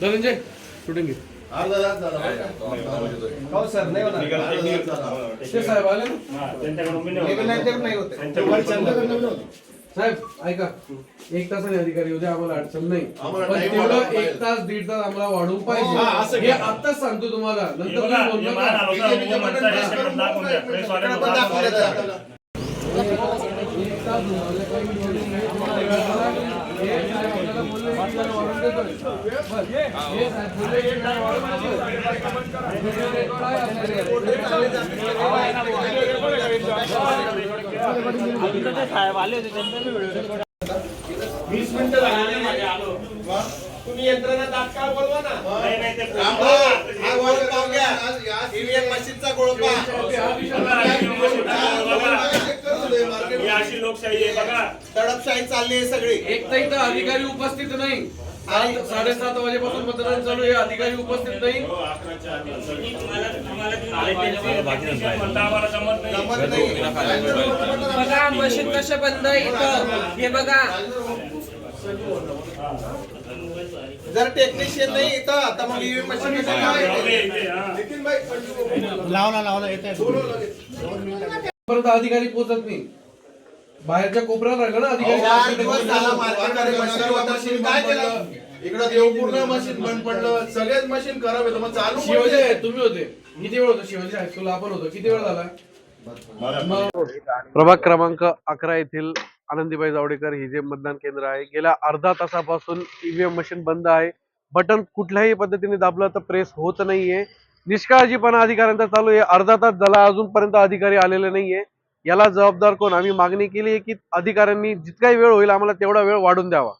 Dhananjay shooting घे. हो sir नाही होणार ते साहेब आले ना साहेब ऐका 1 तासाने अधिकारी उद्या आम्हाला अडचण नाही पण तेवढं 1 तास 1.5 तास आम्हाला वाढवून पाहिजे हे आत्ताच सांगतो तुम्हाला नंतर तुम्ही साहेब आले होते त्यांना 20 मिनिटं झाले माझे आलो तुम्ही यंत्रणा तात्काळ बोलवा ना. नाही ते हा गोळ पाव घ्या ईव्हीएम मशीनचा गोळ ही अशी लोकशाही आहे बघा. तडपशाही चालली आहे सगळी. एक तर इथं अधिकारी उपस्थित नाही 7:30 वाजेपासून मतदान चालू आहे अधिकारी उपस्थित नाही. बघा मशीन कसं बंद इथं हे बघा. जर टेक्निशियन नाही इथं आता मग ईव्हीएम मशीन परत अधिकारी पोहोचत नाही बाहेरच्या कोपऱ्यात राहिलं ना अधिकारी. काय केलं इकडं देवपूरला मशीन बंद पडलं सगळेच मशीन खराब आहे मग चालू शिवाजी तुम्ही होते किती वेळ होतो शिवाजी हायस्कूलला आपण होतो किती वेळ झाला. प्रभाग क्रमांक 11 येथील आनंदीबाई जावडेकर ही जे मतदान केंद्र आहे गेल्या अर्धा तासापासून ईव्हीएम मशीन बंद आहे. बटन कुठल्याही पद्धतीने दाबलं तर प्रेस होत नाहीये. निष्काळजीपणा अधिकाऱ्यांचा चालू आहे. अर्धा तास झाला अजूनपर्यंत अधिकारी आलेले नाहीये. याला जबाबदार कोण. आम्ही मागणी केली आहे की अधिकाऱ्यांनी जितकाही वेळ होईल आम्हाला तेवढा वेळ वाढून द्यावा.